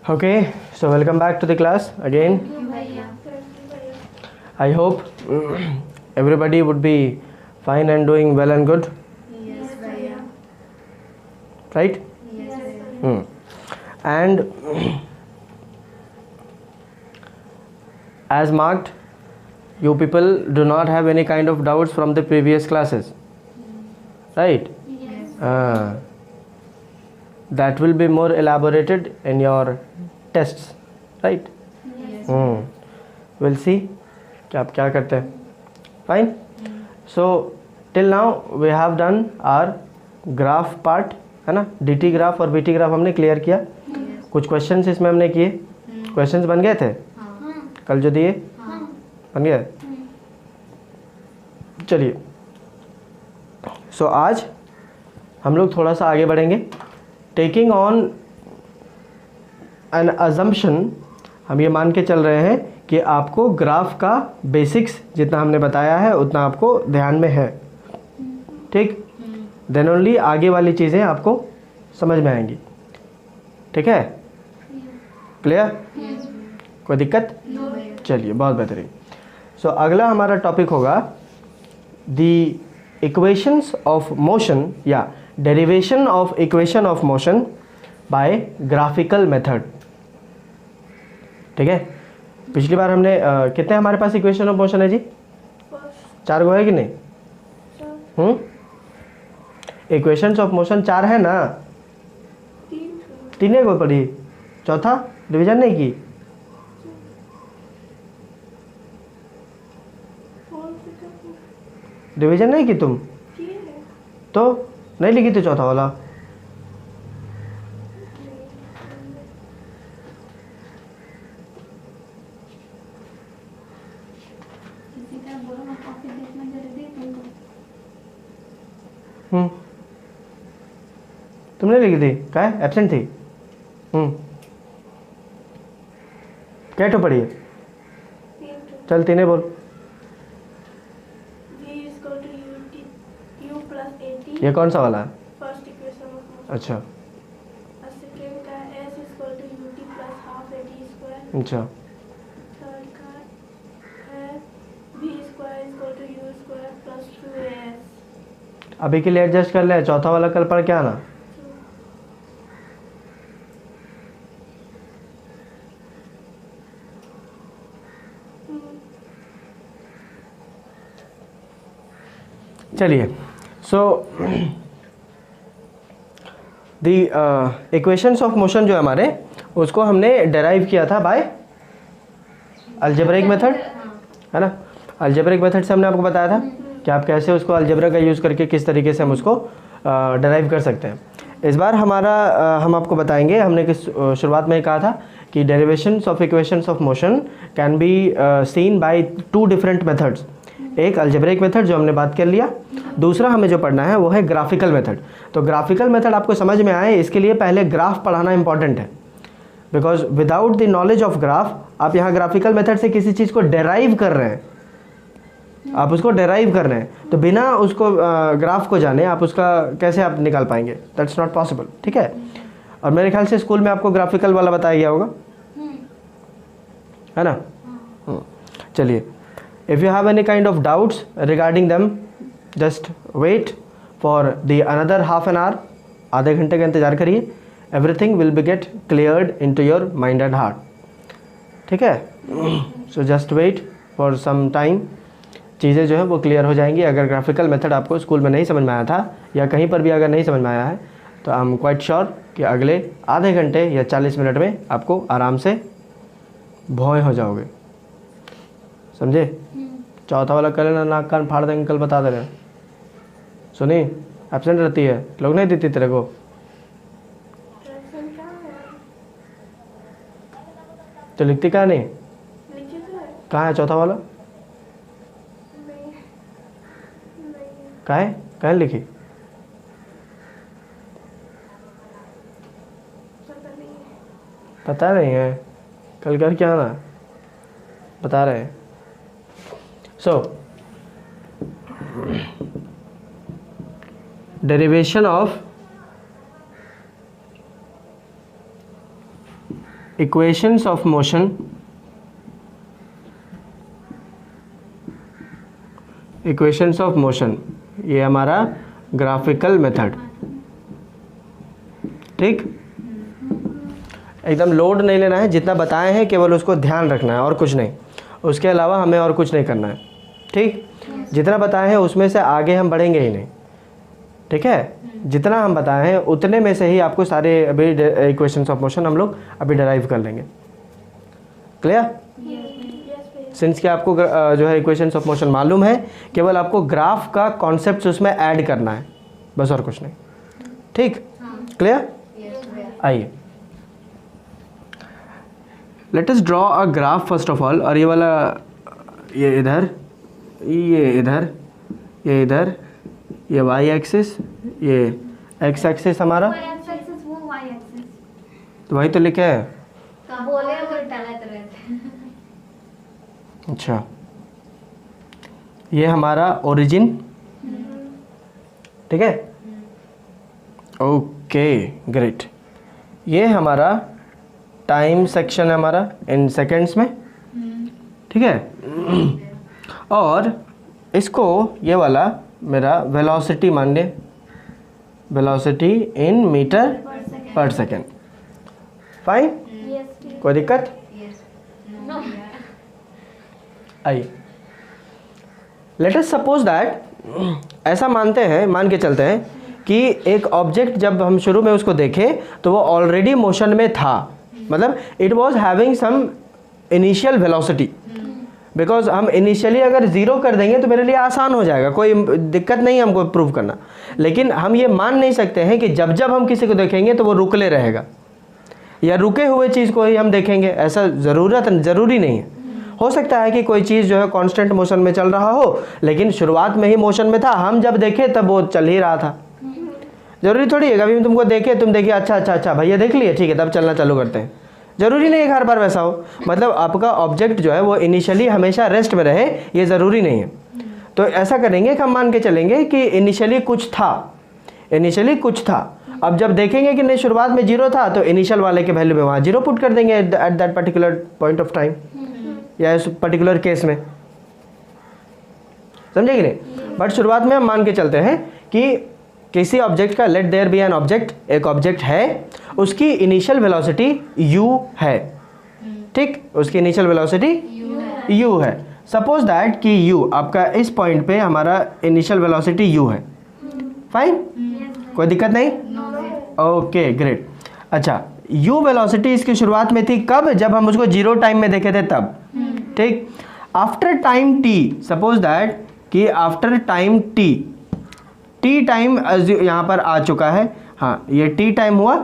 Okay, so welcome back to the class again. I hope everybody would be fine and doing well and good, Yes, Bhaiya. right? Yes, Bhaiya. And as marked, you people do not have any kind of doubts from the previous classes, right? Yes. That will be more elaborated in your tests, right? Yes. We'll see कि आप क्या करते हैं. Fine. So till now we have done our graph part, है ना. DT graph और BT graph हमने clear किया. कुछ क्वेश्चंस इसमें हमने किए. क्वेश्चंस बन गए थे कल जो दिए, बन गए. चलिए, सो आज हम लोग थोड़ा सा आगे बढ़ेंगे. टेकिंग ऑन एन अजम्पशन, हम ये मान के चल रहे हैं कि आपको ग्राफ का बेसिक्स जितना हमने बताया है उतना आपको ध्यान में है, ठीक. देन ओनली आगे वाली चीज़ें आपको समझ में आएंगी. ठीक है, क्लियर? कोई दिक्कत? चलिए, बहुत बेहतरीन. सो अगला हमारा टॉपिक होगा द इक्वेशंस ऑफ मोशन या derivation of equation of motion by graphical method. ठीक है, पिछली बार हमने कितने हमारे पास इक्वेशन ऑफ मोशन है जी? 4 गो है कि नहीं? इक्वेशंस ऑफ मोशन 4 है ना? 3 गो पढ़ी, चौथा डिवीजन नहीं की. डिवीजन नहीं की तुम तो नहीं लिखी थी चौथा वाला. तुमने लिखी थी? क्या है, एब्सेंट थी? क्या तो पढ़ी है? चल तीन बोल. ये कौन सा वाला है? फर्स्ट इक्वेशन ऑफ अच्छा सेकंड का s ut plus half at square. अच्छा. थर्ड का है b square u square plus 2as. अभी के लिए एडजस्ट कर ले, चौथा वाला कल पढ़ के आना. चलिए, so the equations of motion जो हमारे, उसको हमने डेराइव किया था बाय अलजेब्रिक मेथड, है ना. अलजेब्रिक मेथड से हमने आपको बताया था कि आप कैसे उसको अलजेब्रा का यूज़ करके किस तरीके से हम उसको डेराइव कर सकते हैं. इस बार हमारा हम आपको बताएंगे, हमने किस शुरुआत में कहा था कि derivations of equations of motion can be seen by 2 different methods. एक अलजेब्रिक मेथड जो हमने बात कर लिया, दूसरा हमें जो पढ़ना है वो है ग्राफिकल मेथड. तो ग्राफिकल मेथड आपको समझ में आए इसके लिए पहले ग्राफ पढ़ाना इंपॉर्टेंट है, because without the knowledge of graph आप यहाँ ग्राफिकल मेथड से किसी चीज़ को डेराइव कर रहे हैं, आप उसको डेराइव कर रहे हैं, तो बिना उसको ग्राफ को जाने आप उसका कैसे आप निकाल पाएंगे? That's not possible. ठीक है, और मेरे ख्याल से स्कूल में आपको ग्राफिकल वाला बताया गया होगा, है ना. चलिए, if you have any kind of doubts regarding them, just wait for the another half an hour. आधे घंटे का इंतज़ार करिए. everything will be get cleared into your mind and heart. ठीक है, so just wait for some time. चीज़ें जो है वो क्लियर हो जाएंगी. अगर ग्राफिकल मेथड आपको स्कूल में नहीं समझ में आया था या कहीं पर भी अगर नहीं समझ में आया है तो आई एम क्वाइट श्योर कि अगले आधे घंटे या 40 मिनट में आपको आराम से भोए हो जाओगे. समझे? चौथा वाला कर लेना, नाक कान फाड़ देंगे, कल बता दे रहे हैं. सुनी, एब्सेंट रहती है, लोग नहीं देती तेरे को. तो लिखती कहाँ नहीं? कहाँ है चौथा वाला? कहाँ है? कहाँ लिखी? पता नहीं है, कल कर क्या आना, बता रहे हैं. So, derivation of equations of motion, equations of motion, ये हमारा ग्राफिकल मेथड। ठीक, एकदम लोड नहीं लेना है, जितना बताए हैं केवल उसको ध्यान रखना है और कुछ नहीं, उसके अलावा हमें और कुछ नहीं करना है। ठीक, जितना बताए हैं उसमें से आगे हम बढ़ेंगे ही नहीं। ठीक है, जितना हम बताए हैं उतने में से ही आपको सारे अभी इक्वेशंस ऑफ मोशन हम लोग अभी डराइव कर लेंगे। क्लियर? सिंस कि आपको जो है इक्वेशंस ऑफ मोशन मालूम है, केवल आपको ग्राफ का कॉन्सेप्ट उसमें ऐड करना है, बस और कुछ नहीं। ठीक, क्लियर? आइए, let us draw a graph first of all. और ये वाला, ये इधर, ये इधर, ये इधर, ये वाई एक्सिस, ये एक्स एक्सिस हमारा, वो वाई एक्सिस तो वही तो लिखे है। बोले उल्टा रहते रहते। अच्छा, ये हमारा ओरिजिन। ठीक है, ओके ग्रेट। ये हमारा टाइम सेक्शन है हमारा इन सेकंड्स में। ठीक है, और इसको ये वाला मेरा वेलोसिटी मान लिया, वेलोसिटी इन मीटर पर सेकेंड। फाइन, कोई दिक्कत? आइए, लेट अस सपोज दैट, ऐसा मानते हैं, मान के चलते हैं कि एक ऑब्जेक्ट जब हम शुरू में उसको देखें तो वो ऑलरेडी मोशन में था, मतलब it was having some initial velocity. Because हम इनिशियली अगर ज़ीरो कर देंगे तो मेरे लिए आसान हो जाएगा, कोई दिक्कत नहीं हमको प्रूव करना। लेकिन हम ये मान नहीं सकते हैं कि जब जब हम किसी को देखेंगे तो वो रुकले रहेगा, या रुके हुए चीज़ को ही हम देखेंगे, ऐसा ज़रूरी नहीं है। हो सकता है कि कोई चीज़ जो है कांस्टेंट मोशन में चल रहा हो, लेकिन शुरुआत में ही मोशन में था, हम जब देखे तब वो चल ही रहा था। ज़रूरी थोड़ी है कभी तुमको देखे, तुम देखिए अच्छा अच्छा अच्छा भैया देख लिए, ठीक है तब चलना चालू करते हैं। ज़रूरी नहीं है हर बार वैसा हो, मतलब आपका ऑब्जेक्ट जो है वो इनिशियली हमेशा रेस्ट में रहे, ये ज़रूरी नहीं है। तो ऐसा करेंगे कि हम मान के चलेंगे कि इनिशियली कुछ था, इनिशियली कुछ था। अब जब देखेंगे कि नहीं शुरुआत में जीरो था, तो इनिशियल वाले के वैल्यू में वहाँ जीरो पुट कर देंगे at that particular point of time, या इस पर्टिकुलर केस में, समझे कि नहीं। बट शुरुआत में हम मान के चलते हैं कि किसी ऑब्जेक्ट का, let there be an object, एक ऑब्जेक्ट है, उसकी इनिशियल वेलोसिटी u है। ठीक, उसकी इनिशियल वेलोसिटी u है। सपोज दैट कि u आपका इस पॉइंट पे हमारा इनिशियल वेलोसिटी u है। फाइन, कोई दिक्कत नहीं? Okay great. अच्छा, u वेलोसिटी इसकी शुरुआत में थी कब? जब हम उसको जीरो टाइम में देखे थे तब। ठीक, after time t, suppose that कि आफ्टर टाइम t टाइम यहाँ पर आ चुका है, हाँ ये t टाइम हुआ।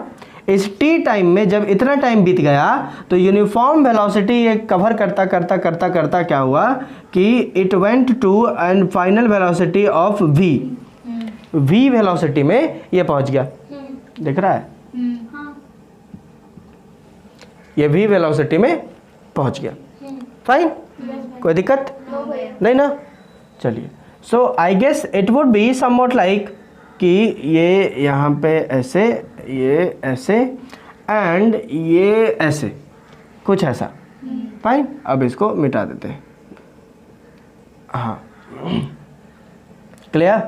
इस t टाइम में जब इतना टाइम बीत गया तो यूनिफॉर्म वेलोसिटी ये कवर करता करता करता करता क्या हुआ कि it went to and final velocity of v velocity में ये पहुंच गया। दिख रहा है? ये v वेलोसिटी में पहुंच गया। फाइन, कोई दिक्कत नहीं ना? चलिए, so I guess it would be somewhat like कि ये यहाँ पे ऐसे, ये ऐसे एंड ये ऐसे, कुछ ऐसा। फाइन, अब इसको मिटा देते हैं। हाँ, क्लियर?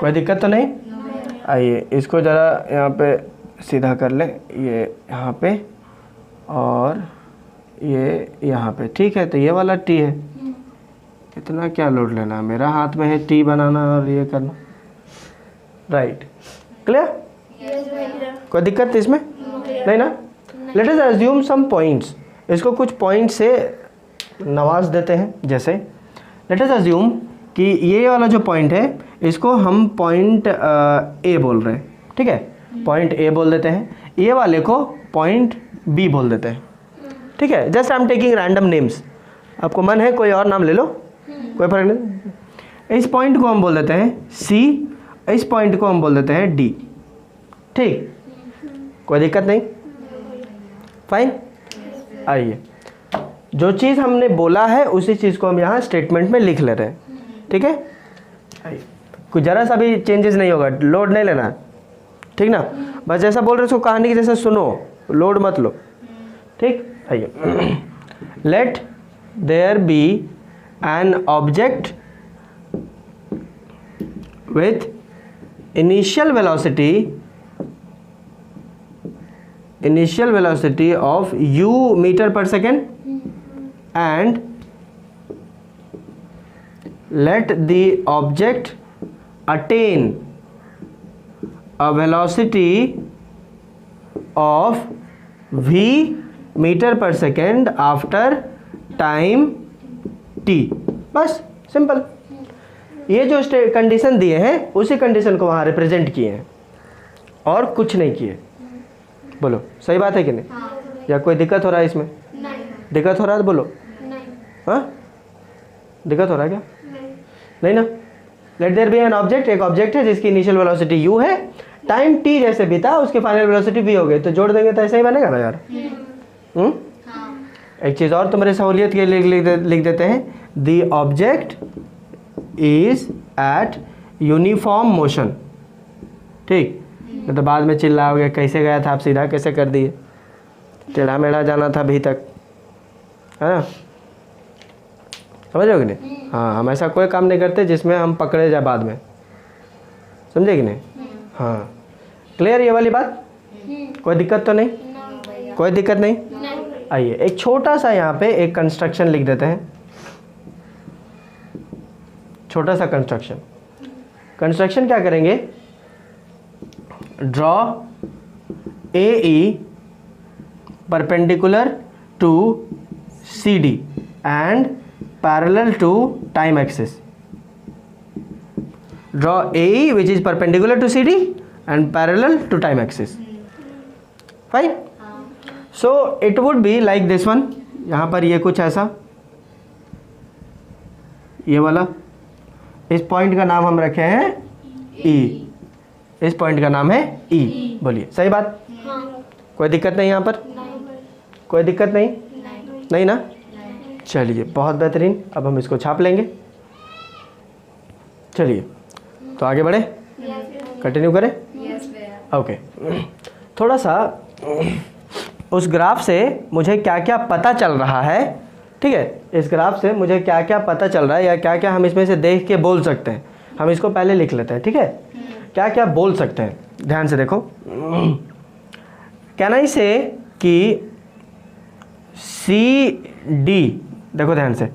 कोई दिक्कत तो नहीं? आइए इसको ज़रा यहाँ पे सीधा कर लें, ये यहाँ पे और ये यहाँ पे। ठीक है, तो ये वाला टी है, इतना क्या लोड लेना, मेरा हाथ में है टी बनाना और ये करना। Right, clear? कोई दिक्कत इसमें नहीं ना? Let us assume some points, इसको कुछ पॉइंट से नवाज देते हैं। जैसे लेट अस अज्यूम कि ये वाला जो पॉइंट है इसको हम पॉइंट ए बोल रहे हैं। ठीक है, पॉइंट ए बोल देते हैं, ये वाले को पॉइंट बी बोल देते हैं। ठीक है, just I am taking random names, आपको मन है कोई और नाम ले लो, कोई फर्क नहीं। इस पॉइंट को हम बोल देते हैं सी, इस पॉइंट को हम बोल देते हैं डी। ठीक, कोई दिक्कत नहीं? फाइन, आइए जो चीज़ हमने बोला है उसी चीज़ को हम यहाँ स्टेटमेंट में लिख ले रहे हैं। ठीक है, आइए, कुछ ज़रा सा भी चेंजेस नहीं होगा, लोड नहीं लेना, ठीक ना? बस जैसा बोल रहे उसको कहानी की जैसे सुनो, लोड मत लो। ठीक, आइए। Let there be an object with initial velocity of u meter per second and let the object attain a velocity of v meter per second after time t। बस सिंपल, ये जो कंडीशन दिए हैं उसी कंडीशन को वहाँ represent किए हैं और कुछ नहीं किए। बोलो सही बात है कि नहीं? हाँ। या कोई दिक्कत हो रहा है इसमें? नहीं दिक्कत हो रहा है तो बोलो। नहीं हाँ, दिक्कत हो रहा है क्या? नहीं नहीं ना। Let there be an object, एक ऑब्जेक्ट है जिसकी इनिशियल वेलोसिटी u है, टाइम t जैसे बीता उसकी फाइनल वेलोसिटी v हो गई, तो जोड़ देंगे तो ऐसा ही बनेगा ना यार। हाँ। एक चीज़ और तुम्हारी सहूलियत के लिए लिख देते हैं, the object is eight uniform motion. ठीक, नहीं तो बाद में चिल्लाओगे कैसे गया था आप, सीधा कैसे कर दिए, टेढ़ा मेढ़ा जाना था अभी तक, है ना? समझोगे नहीं? हाँ, हम ऐसा कोई काम नहीं करते जिसमें हम पकड़े जाए बाद में, समझे कि नहीं? हाँ, क्लियर ये वाली बात? कोई दिक्कत तो नहीं? कोई दिक्कत नहीं? आइए एक छोटा सा यहाँ पे एक कंस्ट्रक्शन लिख देते हैं, छोटा सा कंस्ट्रक्शन क्या करेंगे, draw A E perpendicular to C D and parallel to time axis. Draw A E which is perpendicular to C D and parallel to time axis. Fine, so it would be like this one. यहाँ पर ये कुछ ऐसा, ये वाला, इस point का नाम हम रखे हैं E, इस पॉइंट का नाम है E। बोलिए सही बात? कोई दिक्कत नहीं यहाँ पर? कोई दिक्कत नहीं? नहीं ना? चलिए बहुत बेहतरीन, अब हम इसको छाप लेंगे। चलिए तो आगे बढ़े, कंटिन्यू करें। ओके, थोड़ा सा उस ग्राफ से मुझे क्या क्या पता चल रहा है, ठीक है, इस ग्राफ से मुझे क्या क्या पता चल रहा है या क्या क्या हम इसमें से देख के बोल सकते हैं, हम इसको पहले लिख लेते हैं। ठीक है, क्या क्या बोल सकते हैं, ध्यान से देखो। कैन आई से कि सी डी, देखो ध्यान से,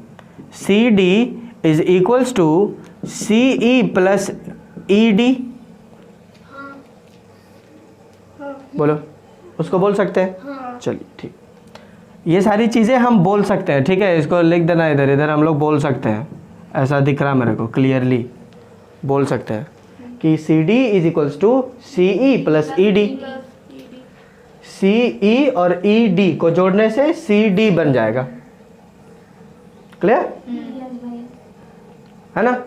C D is equals to C E plus E D. बोलो, उसको बोल सकते हैं? चलिए ठीक, ये सारी चीज़ें हम बोल सकते हैं। ठीक है, इसको लिख देना इधर, इधर हम लोग बोल सकते हैं, ऐसा दिख रहा मेरे को, क्लियरली बोल सकते हैं कि C D is equals to C E plus E D. C E और ई डी को जोड़ने से सी डी बन जाएगा। क्लियर है ना?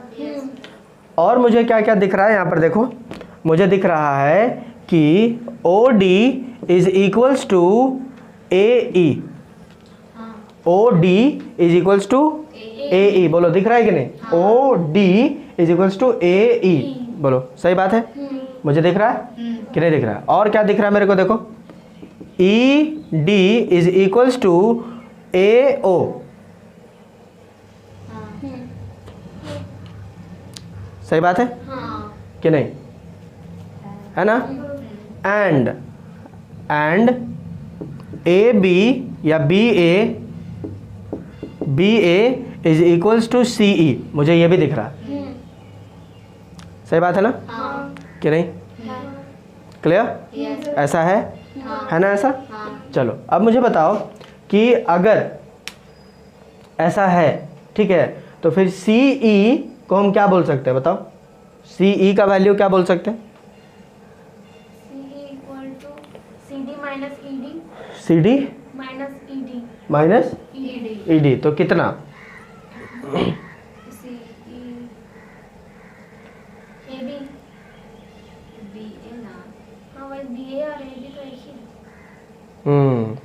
और मुझे क्या क्या दिख रहा है यहाँ पर देखो, मुझे दिख रहा है कि O D is equals to A E. O D is equals to A E. बोलो दिख रहा है कि नहीं? O D is equals to A E. बोलो सही बात है? मुझे दिख रहा है कि नहीं दिख रहा है? और क्या दिख रहा है मेरे को, देखो, E D is equals to A O. सही बात है कि नहीं? है ना? एंड ए बी या B A is equals to C E. मुझे ये भी दिख रहा है। सही बात है ना? कि नहीं? क्लियर? ऐसा है? है ना ऐसा? चलो अब मुझे बताओ कि अगर ऐसा है, ठीक है, तो फिर सी ई को हम क्या बोल सकते हैं, बताओ? सी ई का वैल्यू क्या बोल सकते हैं? C D minus E D, तो कितना?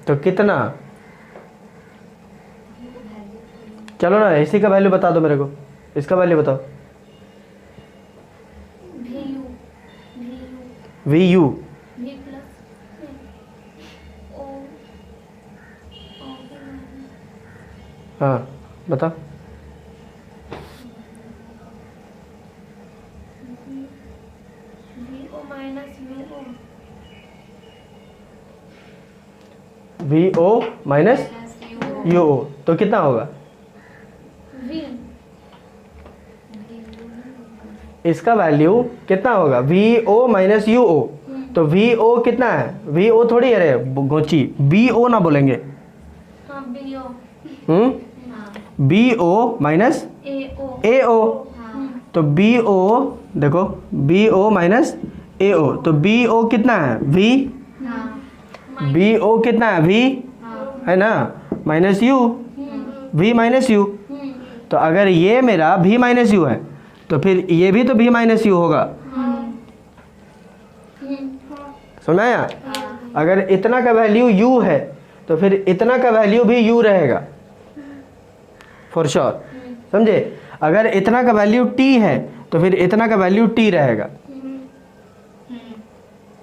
तो कितना? चलो ना, इसी का वैल्यू बता दो मेरे को, इसका वैल्यू बताओ। वी यू हाँ बताओ। VO minus UO। VO minus plus UO तो कितना होगा? V इसका वैल्यू कितना होगा? VO minus UO। तो VO कितना है? VO थोड़ी है रे गोची, BO ना बोलेंगे। हाँ BO हाँ BO माइनस AO AO। हाँ तो BO देखो, BO माइनस AO तो BO कितना है? V। हाँ BO कितना है? V हाँ है ना, minus U, V minus U। तो अगर ये मेरा V माइनस U है तो फिर ये भी तो V माइनस U होगा। समझ में आया? अगर इतना का वैल्यू U है तो फिर इतना का वैल्यू भी U रहेगा फॉर श्योर। समझे? अगर इतना का वैल्यू T है तो फिर इतना का वैल्यू T रहेगा।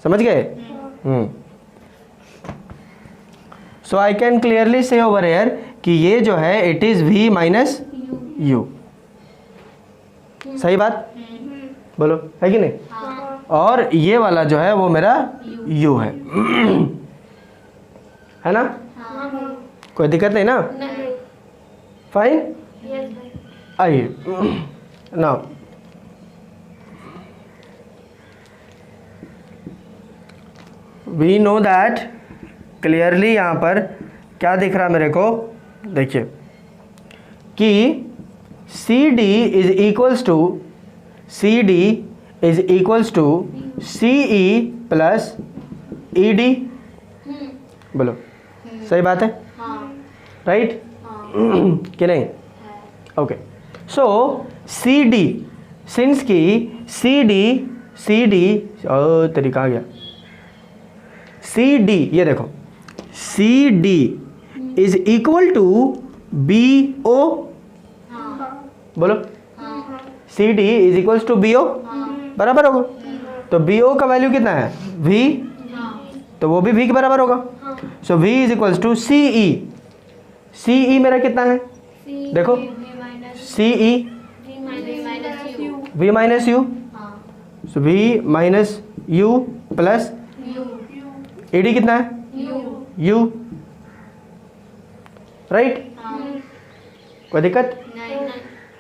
समझ गए? सो आई कैन क्लियरली से ओवर हेयर कि ये जो है it is V minus U। सही बात बोलो, है कि नहीं? हाँ और ये वाला जो है वो मेरा U है है ना? हाँ कोई दिक्कत नहीं ना? नहीं फाइन। यस भाई आइए now we know that clearly यहाँ पर क्या दिख रहा है मेरे को? देखिए कि CD is equals to CE plus ED। बोलो सही बात है? हाँ राइट हाँ कि नहीं? ओके सो CD सिंस की CD तरीका आ गया। CD ये देखो, CD is equal to BO। हाँ बोलो हाँ CD is equals to BO बराबर होगा। तो BO का वैल्यू कितना है? V। हाँ तो वो भी V के बराबर होगा। So V is equals to CE। CE मेरा कितना है? देखो CE V माइनस U। हाँ सो V minus U plus you ED कितना है? You U। राइट? हाँ कोई दिक्कत नहीं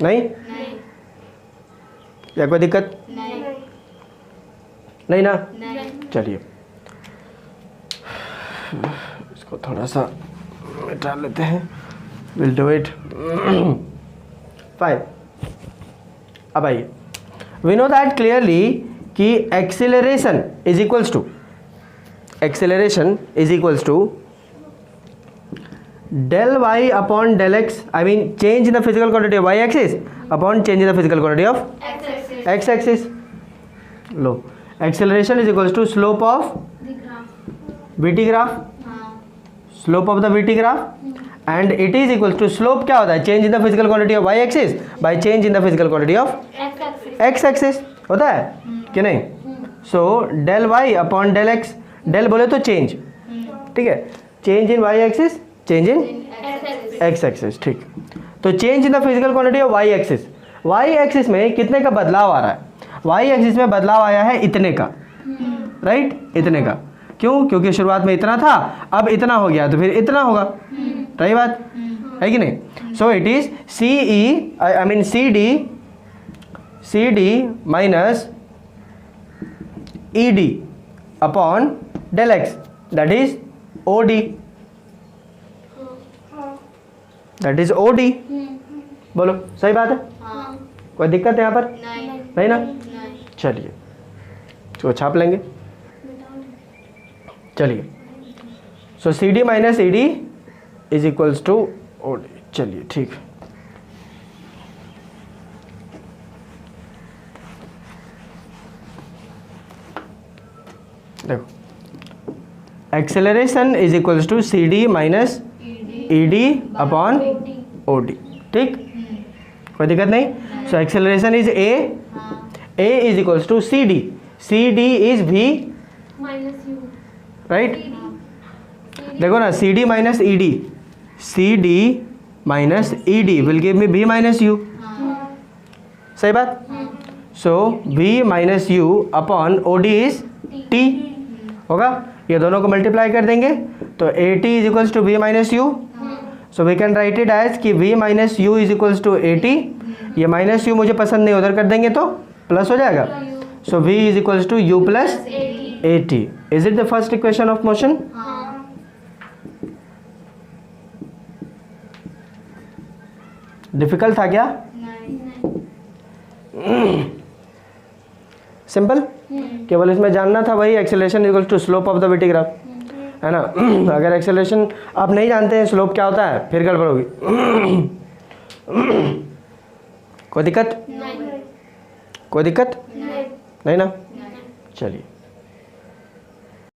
नहीं? नहीं या कोई दिक्कत नहीं नहीं ना? नहीं चलिए इसको थोड़ा सा मिटा लेते हैं। Will do it fine. अब आइए, वी नो दैट क्लियरली कि acceleration is equals to del y upon del x, I mean change in the physical quantity of y axis upon change in the physical quantity of x axis. Low, acceleration is equals to slope of vt graph, हाँ slope of the vt graph, and it is equals to slope क्या होता है? change in the physical quantity of y axis by change in the physical quantity of x axis होता है कि नहीं? so del y upon del x, del बोले तो change, ठीक है, change in y axis, change in x axis. ठीक, तो change in the physical quantity of y axis. y axis में कितने का बदलाव आ रहा है? y एक्सिस में बदलाव आया है इतने का, राइट? इतने का। क्यों? क्योंकि शुरुआत में इतना था, अब इतना हो गया तो फिर इतना होगा। रही बात है कि नहीं? So it is CD minus ED upon del x, that is OD। That is OD। बोलो सही बात है? हाँ कोई दिक्कत है यहाँ पर? नहीं नहीं ना? नहीं चलिए इसको छाप लेंगे। चलिए so CD minus ED is equals to OD। चलिए ठीक, देखो acceleration is equals to CD minus ED upon OD। ठीक, कोई दिक्कत नहीं? सो एक्सेलरेशन इज A, हाँ A is equals to CD, CD is V, right? देखो ना CD minus ED, CD minus E D will give me v minus U, हाँ, सही बात। So v minus U upon O D is t होगा, ये दोनों को multiply कर देंगे तो A T is equals to V minus U. So we can write it as कि v minus U is equals to A T, ये minus U मुझे पसंद नहीं, उधर कर देंगे तो प्लस हो जाएगा। So v is equals to U plus A T. Is it the first equation of motion? हाँ, डिफिकल्ट था क्या? नहीं, सिंपल, केवल इसमें जानना था वही acceleration equal to slope of the vertical graph, है ना। अगर एक्सेलरेशन आप नहीं जानते हैं स्लोप क्या होता है फिर गड़बड़ होगी। कोई दिक्कत? नहीं, कोई दिक्कत नहीं नहीं ना? नहीं। चलिए।